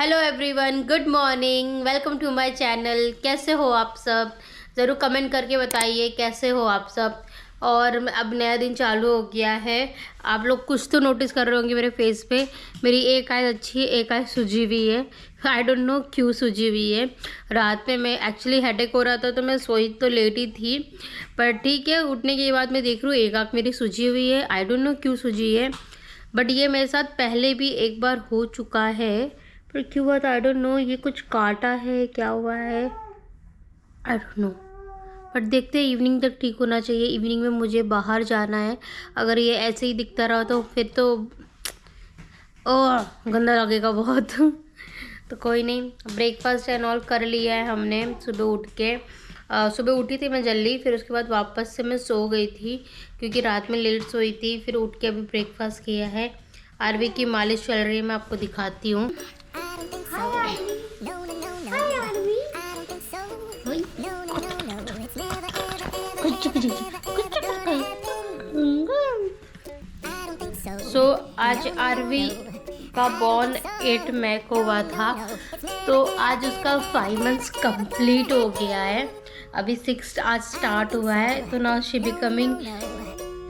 Hello everyone, good morning, welcome to my channel. कैसे हो आप सब? ज़रूर कमेंट करके बताइए कैसे हो आप सब। और अब नया दिन चालू हो गया है। आप लोग कुछ तो नोटिस कर रहे होंगे मेरे फेस पे। मेरी एक आय अच्छी है, एक आय सूजी हुई है। आई डोंट नो क्यों सूजी हुई है। रात में मैं एक्चुअली हेडेक हो रहा था तो मैं सोई तो लेट ही थी, पर ठीक है, उठने के बाद मैं देख रही हूँ एक आँख मेरी सूजी हुई है। आई डोंट नो क्यों सूजी है, बट ये मेरे साथ पहले भी एक बार हो चुका है। पर क्यों हुआ था आई डोंट नो। ये कुछ काटा है, क्या हुआ है आई डोंट नो। बट देखते हैं, इवनिंग तक ठीक होना चाहिए। इवनिंग में मुझे बाहर जाना है। अगर ये ऐसे ही दिखता रहा तो फिर तो ओह गंदा लगेगा बहुत। तो कोई नहीं, ब्रेकफास्ट एंड ऑल कर लिया है हमने सुबह उठ के। सुबह उठी थी मैं जल्दी, फिर उसके बाद वापस से मैं सो गई थी क्योंकि रात में लेट सोई थी। फिर उठ के अभी ब्रेकफास्ट किया है। आरवी की मालिश चल रही है, मैं आपको दिखाती हूँ। सो आज आरवी का बॉर्न 8 मई को हुआ था, तो आज उसका 5 मंथ्स कंप्लीट हो गया है। अभी 6 आज स्टार्ट हुआ है, तो now she becoming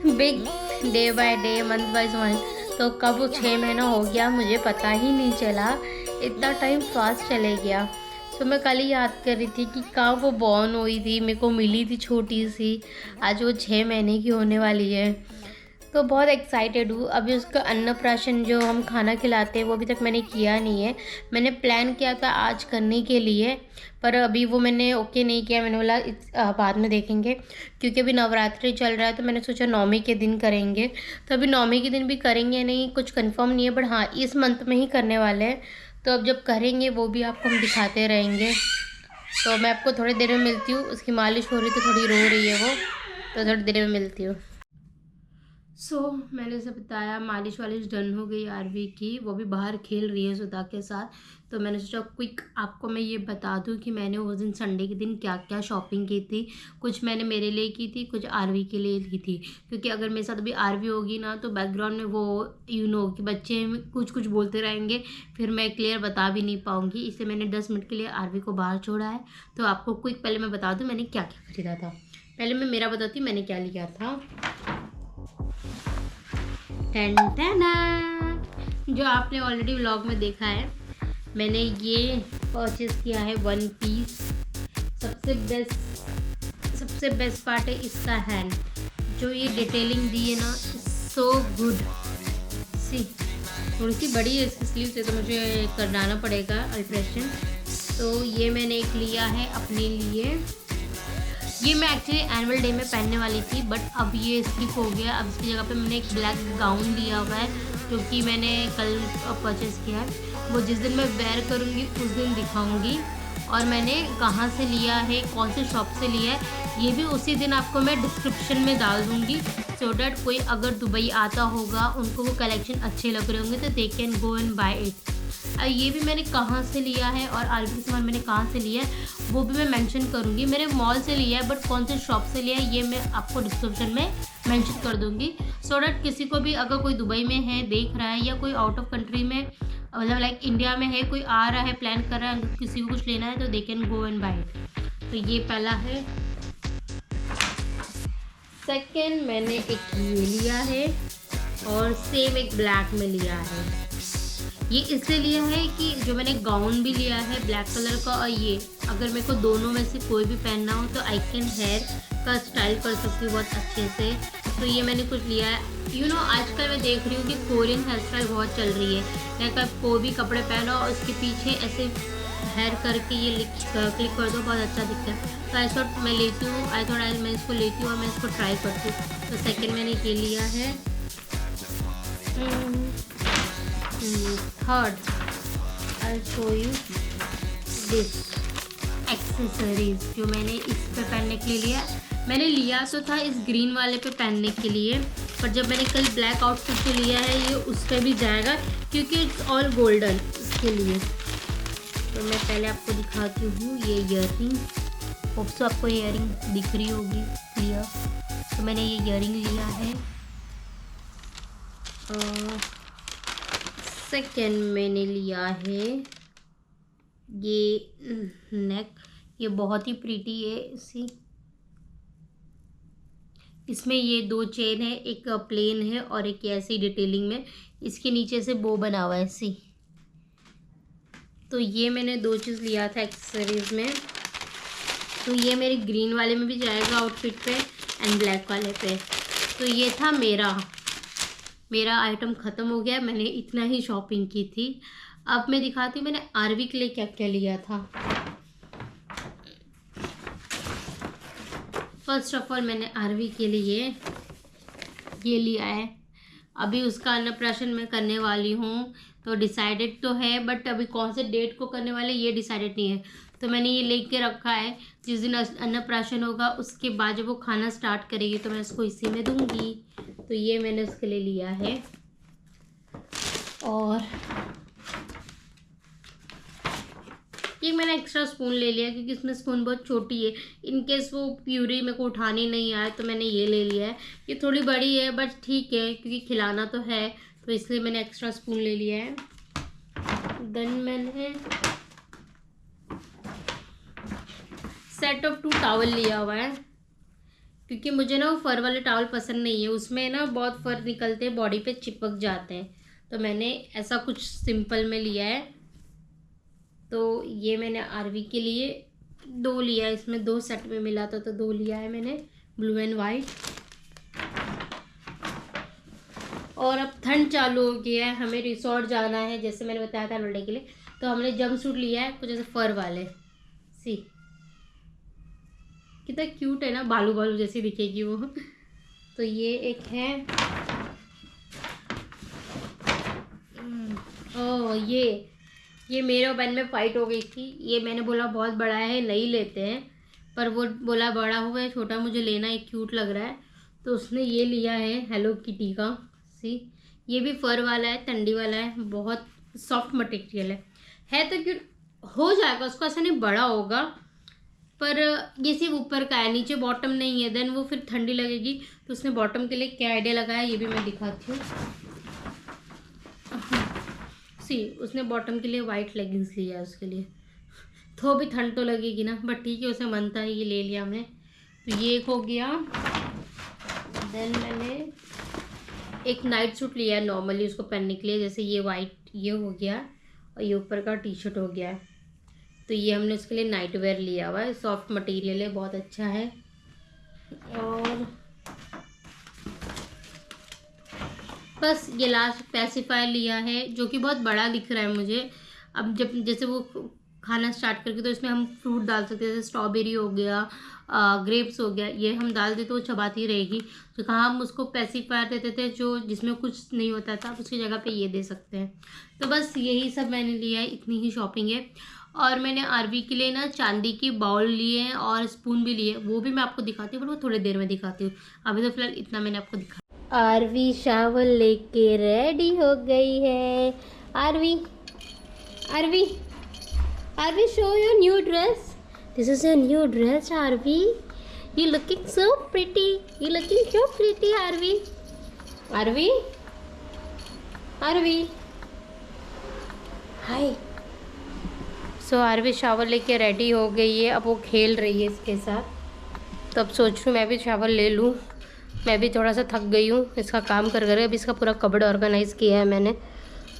big day by day, month by month. तो कब वो 6 महीना हो गया मुझे पता ही नहीं चला, इतना टाइम फास्ट चले गया। तो मैं कल ही याद कर रही थी कि कहाँ वो बॉर्न हुई थी, मेरे को मिली थी छोटी सी। आज वो 6 महीने की होने वाली है, तो बहुत एक्साइटेड हूँ। अभी उसका अन्नप्राशन जो हम खाना खिलाते हैं वो अभी तक मैंने किया नहीं है। मैंने प्लान किया था आज करने के लिए, पर अभी वो मैंने ओके नहीं किया। मैंने बोला बाद में देखेंगे, क्योंकि अभी नवरात्रि चल रहा है, तो मैंने सोचा नवमी के दिन करेंगे। तो अभी नवमी के दिन भी करेंगे या नहीं कुछ कंफर्म नहीं है, बट हाँ इस मंथ में ही करने वाले हैं। तो अब जब करेंगे वो भी आपको हम दिखाते रहेंगे। तो मैं आपको थोड़ी देर में मिलती हूँ। उसकी मालिश हो रही तो थोड़ी रो रही है वो, तो थोड़ी देर में मिलती हूँ। मैंने उसे बताया मालिश वालिश डन हो गई आरवी की, वो भी बाहर खेल रही है सुधा के साथ। तो मैंने सोचा क्विक आपको मैं ये बता दूं कि मैंने उस दिन संडे के दिन क्या क्या शॉपिंग की थी। कुछ मैंने मेरे लिए की थी, कुछ आरवी के लिए की थी, क्योंकि अगर मेरे साथ अभी आरवी होगी ना तो बैकग्राउंड में वो कि बच्चे कुछ कुछ बोलते रहेंगे, फिर मैं क्लियर बता भी नहीं पाऊँगी। इसलिए मैंने 10 मिनट के लिए आरवी को बाहर छोड़ा है। तो आपको क्विक पहले मैं बता दूँ मैंने क्या क्या खरीदा था। पहले मैं मेरा बताती हूँ मैंने क्या लिया था। जो आपने ऑलरेडी व्लॉग में देखा है, मैंने ये परचेज किया है 1 पीस। सबसे बेस्ट पार्ट है इसका हैंड, जो ये डिटेलिंग दी है ना, सो गुड। सी थोड़ी सी बड़ी है इसकी स्लीव से, तो मुझे करना पड़ेगा अल्ट्रेशन। तो ये मैंने एक लिया है अपने लिए। ये मैं एक्चुअली एनुअल डे में पहनने वाली थी, बट अब ये स्किप हो गया। अब इसकी जगह पे मैंने एक ब्लैक गाउन लिया हुआ है, जो कि मैंने कल परचेज़ किया है। वो जिस दिन मैं वेयर करूँगी उस दिन दिखाऊँगी, और मैंने कहाँ से लिया है, कौन से शॉप से लिया है, ये भी उसी दिन आपको मैं डिस्क्रिप्शन में डाल दूँगी, सो डैट कोई अगर दुबई आता होगा, उनको वो कलेक्शन अच्छे लग रहे होंगे तो they can go and buy it. ये भी मैंने कहाँ से लिया है और आरवी का सामान मैंने कहाँ से लिया है वो भी मैं मेंशन करूँगी। मैंने मॉल से लिया है, बट कौन से शॉप से लिया है ये मैं आपको डिस्क्रिप्शन में मेंशन कर दूँगी, सो डैट किसी को भी अगर कोई दुबई में है देख रहा है, या कोई आउट ऑफ कंट्री में मतलब लाइक इंडिया में है, कोई आ रहा है प्लान कर रहा है, किसी को कुछ लेना है तो they can go and buy it. तो ये पहला है। सेकेंड मैंने एक ये लिया है, और सेम एक ब्लैक में लिया है। ये इसलिए लिया है कि जो मैंने गाउन भी लिया है ब्लैक कलर का, और ये अगर मेरे को दोनों में से कोई भी पहनना हो तो आई कैन हेयर का स्टाइल कर सकती हूँ बहुत अच्छे से। तो ये मैंने कुछ लिया है। आजकल मैं देख रही हूँ कि कोरियन हेयर स्टाइल बहुत चल रही है। लाइक आप कोई भी कपड़े पहनो और उसके पीछे ऐसे हेयर करके ये क्लिक कर दो, बहुत अच्छा दिखता है। तो आई थॉट मैं लेती हूँ, मैं इसको लेती हूँ और मैं इसको ट्राई करती हूँ। तो सेकेंड मैंने ये लिया है। Third I show you this accessories, जो मैंने इस पे पहनने के लिए लिया। मैंने लिया तो था इस ग्रीन वाले पे पहनने के लिए, पर जब मैंने कल ब्लैक आउटफिट पे लिया है ये उस पर भी जाएगा, क्योंकि इट्स ऑल गोल्डन इसके लिए। तो मैं पहले आपको दिखाती हूँ ये ईयरिंग। होप सो आपको ईयरिंग दिख रही होगी क्लियर। तो मैंने ये ईयरिंग लिया है। सेकेंड मैंने लिया है ये नेक, ये बहुत ही प्रीटी है। सी, इसमें ये 2 चेन है, एक प्लेन है और एक ऐसी डिटेलिंग में। इसके नीचे से बो बना हुआ है। सी, तो ये मैंने 2 चीज़ लिया था एक्सेसरीज में। तो ये मेरे ग्रीन वाले में भी जाएगा आउटफिट पे एंड ब्लैक वाले पे। तो ये था मेरा आइटम ख़त्म हो गया। मैंने इतना ही शॉपिंग की थी। अब मैं दिखाती हूँ मैंने आरवी के लिए क्या क्या लिया था। फर्स्ट ऑफ ऑल मैंने आरवी के लिए ये लिया है। अभी उसका अन्नप्राशन मैं करने वाली हूँ, तो डिसाइडेड तो है, बट अभी कौन से डेट को करने वाले ये डिसाइडेड नहीं है। तो मैंने ये लेके रखा है, जिस दिन अन्नप्राशन होगा उसके बाद जब वो खाना स्टार्ट करेगी तो मैं उसको इसी में दूंगी। तो ये मैंने उसके लिए लिया है। और ये मैंने एक्स्ट्रा स्पून ले लिया क्योंकि इसमें स्पून बहुत छोटी है। इनकेस वो प्यूरी मेरे को उठानी नहीं आए तो मैंने ये ले लिया है। ये थोड़ी बड़ी है बट ठीक है क्योंकि खिलाना तो है, तो इसलिए मैंने एक्स्ट्रा स्पून ले लिया है। देन मैंने सेट ऑफ 2 टॉवल लिया हुआ है क्योंकि मुझे ना वो फर वाले टॉवल पसंद नहीं है। उसमें ना बहुत फर निकलते हैं, बॉडी पे चिपक जाते हैं। तो मैंने ऐसा कुछ सिंपल में लिया है। तो ये मैंने आरवी के लिए 2 लिया है। इसमें 2 सेट में मिला था तो 2 लिया है मैंने, ब्लू एंड वाइट। और अब ठंड चालू हो गया है, हमें रिसोर्ट जाना है जैसे मैंने बताया था लड़ने के लिए। तो हमने जंप सूट लिया है कुछ ऐसे फर वाले। सी, कितना क्यूट है ना, बालू बालू जैसी दिखेगी वो। तो ये एक है। ओह, ये मेरे और बहन में फाइट हो गई थी। ये मैंने बोला बहुत बड़ा है, नहीं लेते हैं, पर वो बोला बड़ा हुआ है, छोटा मुझे लेना है, क्यूट लग रहा है। तो उसने ये लिया है हेलो किटी का। सी, ये भी फर वाला है, ठंडी वाला है, बहुत सॉफ्ट मटेरियल है तो क्यूट हो जाएगा उसको, ऐसा नहीं बड़ा होगा, पर ये सिर्फ ऊपर का है, नीचे बॉटम नहीं है। देन वो फिर ठंडी लगेगी। तो उसने बॉटम के लिए क्या आइडिया लगाया ये भी मैं दिखाती हूँ। सी, उसने बॉटम के लिए वाइट लेगिंग्स लिया है उसके लिए। तो भी ठंड तो लगेगी ना, बट ठीक है, उसे मन था ये ले लिया हमने। तो ये एक हो गया। देन मैंने एक नाइट सूट लिया है नॉर्मली उसको पहनने के लिए, जैसे ये वाइट ये हो गया और ये ऊपर का टी शर्ट हो गया। तो ये हमने उसके लिए नाइट वेयर लिया हुआ है, सॉफ्ट मटेरियल है, बहुत अच्छा है। और बस ये लास्ट पैसिफायर लिया है जो कि बहुत बड़ा दिख रहा है मुझे। अब जब जैसे वो खाना स्टार्ट करके तो इसमें हम फ्रूट डाल सकते हैं, जैसे स्ट्रॉबेरी हो गया, ग्रेप्स हो गया, ये हम डाल देते तो वो चबाती रहेगी। तो कहाँ हम उसको पैसिफायर देते थे जो जिसमें कुछ नहीं होता था, उसकी जगह पे ये दे सकते हैं। तो बस यही सब मैंने लिया है, इतनी ही शॉपिंग है। और मैंने आरवी के लिए ना चांदी की बाउल लिए हैं और स्पून भी लिए, वो भी मैं आपको दिखाती हूँ, पर वो थोड़ी देर में दिखाती हूँ। अभी तो फिलहाल इतना मैंने आपको दिखा। आरवी शावर लेके रेडी हो गई है। Aarvi Aarvi Aarvi, show your new dress. This is your new dress Aarvi. You looking so pretty, you looking so pretty Aarvi. Aarvi Aarvi hi. So Aarvi shower लेके रेडी हो गई है, अब वो खेल रही है इसके साथ। तो अब सोच रही हूँ मैं भी शावर ले लूँ, मैं भी थोड़ा सा थक गई हूँ इसका काम कर कर। अभी इसका पूरा कबर्ड ऑर्गेनाइज़ किया है मैंने,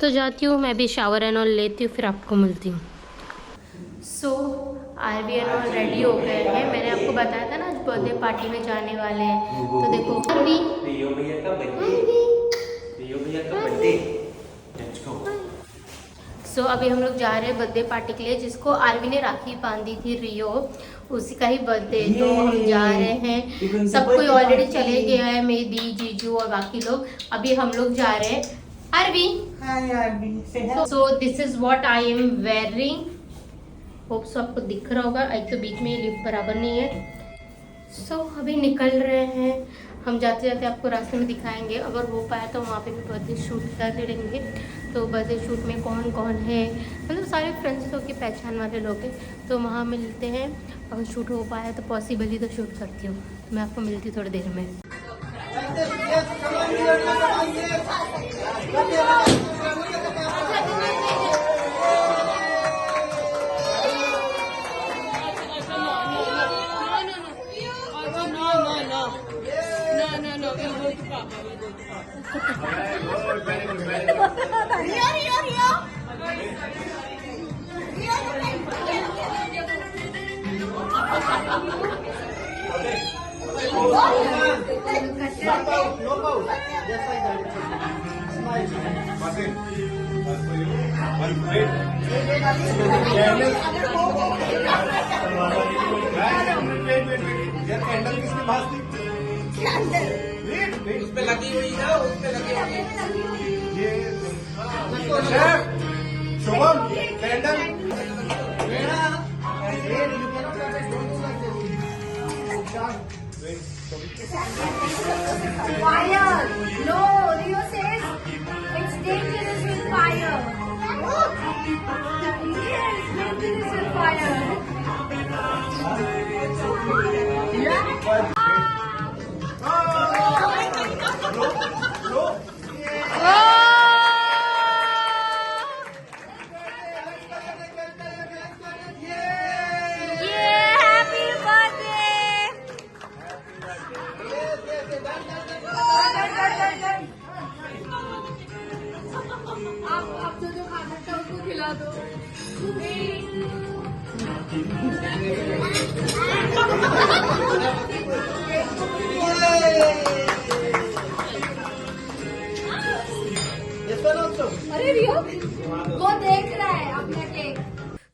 तो जाती हूँ मैं भी शावर एंड ऑल लेती हूँ, फिर आपको मिलती हूँ। सो आरवी एंड ऑल रेडी हो गए हैं। मैंने आपको बताया था ना आज बर्थडे पार्टी में जाने वाले हैं। तो देखो आरवी, सो अभी हम लोग जा रहे हैं बर्थडे पार्टी के लिए, जिसको आरवी ने राखी बांधी थी रियो, उसी का ही बर्थडे। तो हम जा रहे हैं, सब कोई ऑलरेडी चले गया है, मेरी दी, जीजू और बाकी लोग। अभी हम लोग जा रहे हैं। Aarvi, so this is what I am wearing. Hope so आपको दिख रहा होगा, एक तो बीच में ये लिफ्ट बराबर नहीं है। सो अभी निकल रहे हैं हम, जाते जाते आपको रास्ते में दिखाएंगे। अगर हो पाया तो वहाँ पे भी बर्थडे शूट कर लेंगे। तो बर्थडे शूट में कौन कौन है, मतलब सारे फ्रेंड्स लोग के पहचान वाले लोग हैं, तो वहाँ मिलते हैं। अगर शूट हो पाया तो पॉसिबली तो शूट करती हूँ। मैं आपको मिलती हूँ थोड़ी देर में। कैंडल किसके पास थी? उस पे लगी हुई ना, उस पे लगी हुई ये Shubham candle Fire! No, Rio says it's dangerous with fire. Yes, dangerous with fire. आप जो खा सकते हो उसको खिला दो। अरे रियो वो देख रहा है अपना केक।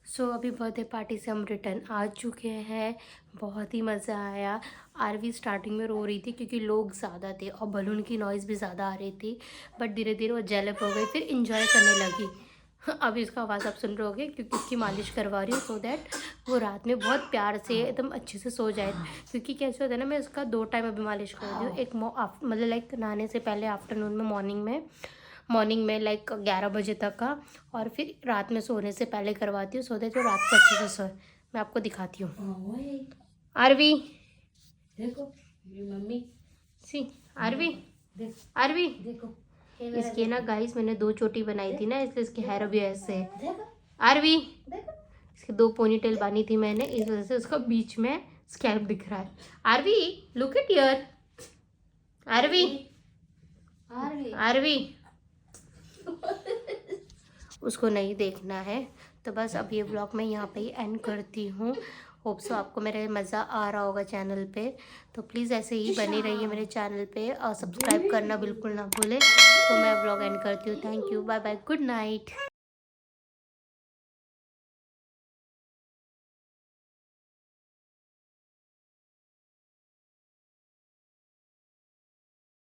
सो अभी बर्थडे पार्टी से हम रिटर्न आ चुके हैं। बहुत ही मज़ा आया। आरवी स्टार्टिंग में रो रही थी क्योंकि लोग ज़्यादा थे और बलून की नॉइज़ भी ज़्यादा आ रही थी, बट धीरे धीरे वो जेलप हो गई, फिर इंजॉय करने लगी। अभी इसका आवाज़ आप सुन रहे होगे क्योंकि इसकी मालिश करवा रही हूँ सो दैट वो रात में बहुत प्यार से एकदम अच्छे से सो जाए। क्योंकि कैसे होता है ना, मैं इसका 2 टाइम अभी मालिश कर रही हूँ। एक मतलब लाइक नहाने से पहले आफ्टरनून में, मॉर्निंग में लाइक 11 बजे तक का, और फिर रात में सोने से पहले करवाती हूँ सो दैट जो रात को अच्छे से सोए। मैं आपको दिखाती हूँ। आरवी देखो मेरी मम्मी सी, आरवी देखो इसके ना गाइस मैंने 2 चोटी बनाई थी ना, इसलिए इसके हेयर अभी ऐसे है। देखो आरवी देखो इसके 2 पोनीटेल बानी थी मैंने, इस वजह से उसका बीच में स्कैल्प दिख रहा है। Aarvi look at here. Aarvi उसको नहीं देखना है। तो बस अब ये ब्लॉग मैं यहाँ पे ही एंड करती हूँ। होप सो आपको मेरा मज़ा आ रहा होगा चैनल पे। तो प्लीज़ ऐसे ही बनी रहिए मेरे चैनल पे और सब्सक्राइब करना बिल्कुल ना भूलें। तो मैं ब्लॉग एंड करती हूँ। Thank you, bye bye, good night.